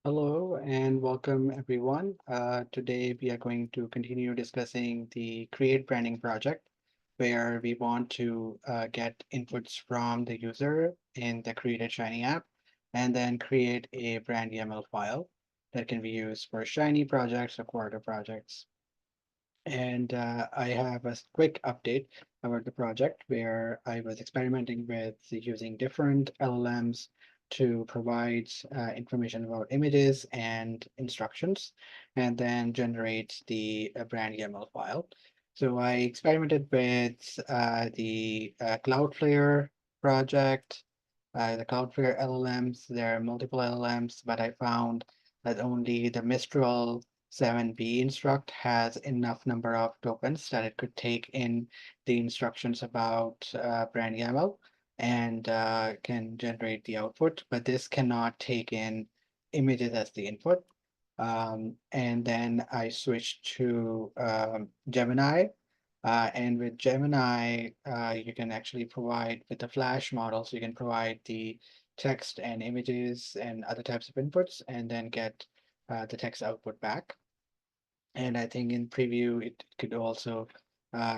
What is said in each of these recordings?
Hello and welcome everyone. Today we are going to continue discussing the Create Branding project, where we want to get inputs from the user in the Create a Shiny app, and then create a brand YAML file that can be used for Shiny projects or quarter projects. And I have a quick update about the project where I was experimenting with using different LLMs to provide information about images and instructions, and then generate the brand YAML file. So I experimented with the Cloudflare project, the Cloudflare LLMs. There are multiple LLMs, but I found that only the Mistral 7b instruct has enough number of tokens that it could take in the instructions about brand YAML and can generate the output, but this cannot take in images as the input. And then I switched to Gemini. And with Gemini, you can actually provide with the Flash model, so you can provide the text and images and other types of inputs, and then get the text output back. And I think in preview, it could also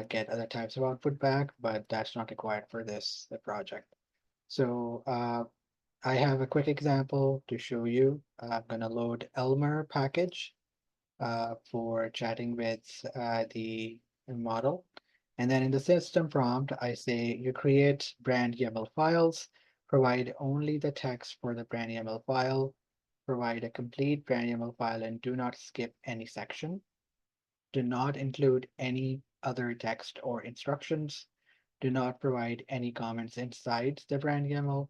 get other types of output back, but that's not required for this the project. So I have a quick example to show you. I'm going to load Elmer package for chatting with the model. And then in the system prompt, I say you create brand YAML files, provide only the text for the brand YAML file, provide a complete brand YAML file, and do not skip any section. Do not include any other text or instructions. Do not provide any comments inside the brand YAML.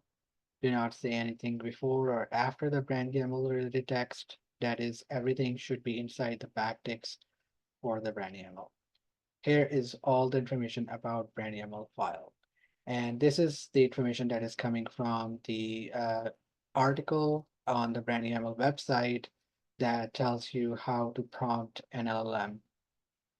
Do not say anything before or after the brand YAML related text. That is, everything should be inside the backticks for the brand YAML. Here is all the information about brand YAML file. And this is the information that is coming from the article on the brand YAML website that tells you how to prompt an LLM.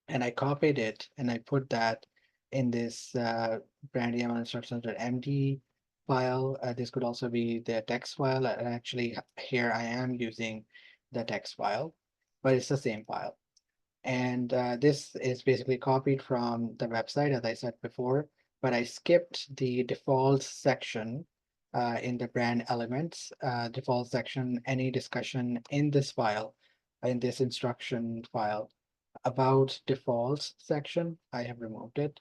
And I copied it and I put that in this brand YAML instructions.md file. This could also be the text file. And actually, here I am using the text file, but it's the same file. And this is basically copied from the website, as I said before, but I skipped the default section in the brand elements, default section, any discussion in this file, in this instruction file about defaults section. I have removed it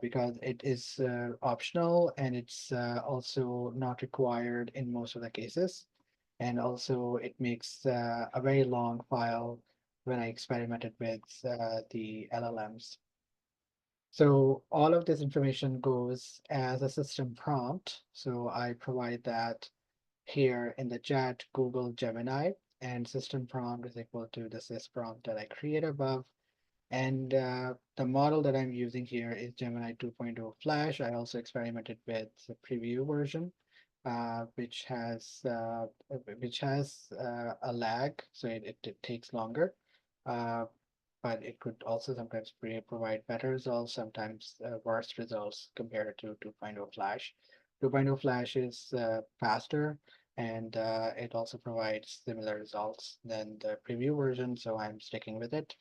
because it is optional and it's also not required in most of the cases. And also it makes a very long file when I experimented with the LLMs. So all of this information goes as a system prompt. So I provide that here in the chat, Google Gemini, and system prompt is equal to the sys prompt that I create above. And the model that I'm using here is Gemini 2.0 Flash. I also experimented with the preview version, which has a lag, so it takes longer. Uh, but it could also sometimes provide better results, sometimes worse results compared to 2.0 Flash. 2.0 Flash is faster, and it also provides similar results than the preview version, so I'm sticking with it.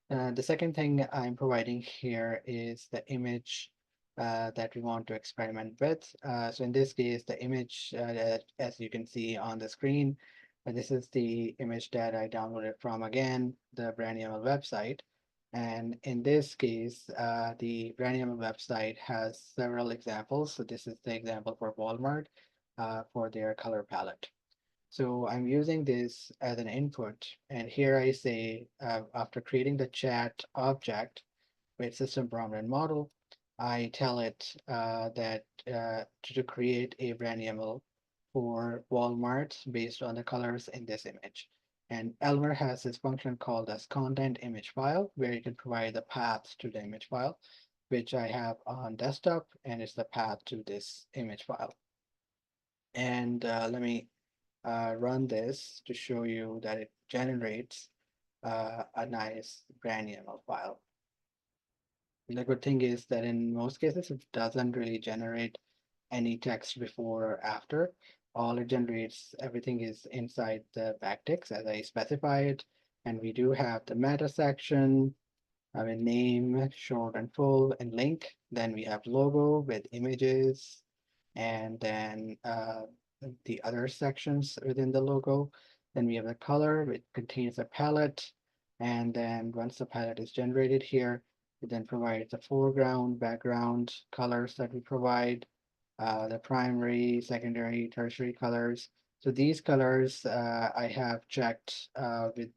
The second thing I'm providing here is the image that we want to experiment with. So in this case, the image, as you can see on the screen, this is the image that I downloaded from, again, the BrandYAML website. And in this case, the BrandYAML website has several examples. So this is the example for Walmart for their color palette. So I'm using this as an input, and here I say, after creating the chat object with system prompt and model, I tell it that to create a brand YAML for Walmart based on the colors in this image. And Elmer has this function called as content image file, where you can provide the path to the image file, which I have on desktop, and it's the path to this image file. And let me run this to show you that it generates a nice brand YAML file. The good thing is that in most cases, it doesn't really generate any text before or after. all it generates, everything is inside the backticks as I specified. And we do have the meta section, I mean, name, short and full, and link. Then we have logo with images, and then the other sections within the logo. Then we have the color, which contains a palette. And then once the palette is generated here, it then provides the foreground, background colors that we provide, the primary, secondary, tertiary colors. So these colors I have checked with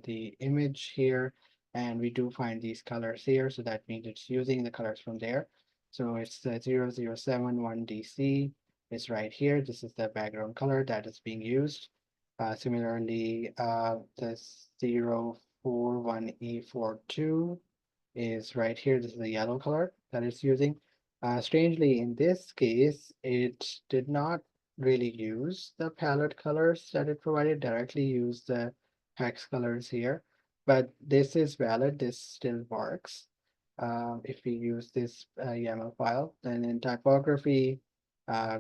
the image here, and we do find these colors here. So that means it's using the colors from there. So it's the 0071DC is right here. This is the background color that is being used. Similarly, the 041E42 is right here. This is the yellow color that it's using. Strangely, in this case, it did not really use the palette colors that it provided, directly use the hex colors here. But this is valid, this still works. If we use this YAML file, then in typography,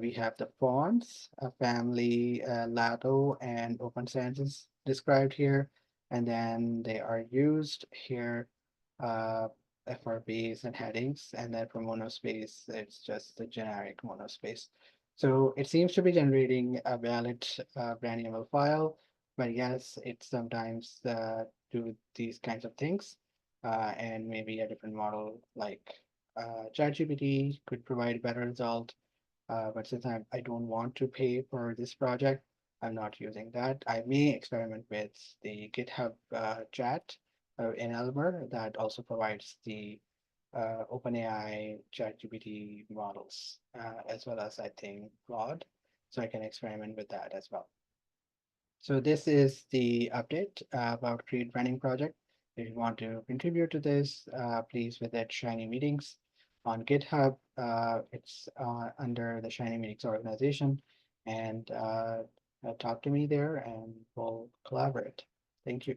we have the fonts, family, Lato, and Open Sans is described here. And then they are used here uh, FRBs and headings, and then for monospace, it's just the generic monospace. So it seems to be generating a valid brand YAML file, but yes, it sometimes do these kinds of things, and maybe a different model like ChatGPT could provide better result. But since I don't want to pay for this project, I'm not using that. I may experiment with the GitHub chat in Elmer that also provides the OpenAI ChatGPT models, as well as I think Claude. So I can experiment with that as well. So this is the update about Create Branding project. If you want to contribute to this, please visit Shiny Meetings on GitHub. It's under the Shiny Meetings organization, and talk to me there, and we'll collaborate. Thank you.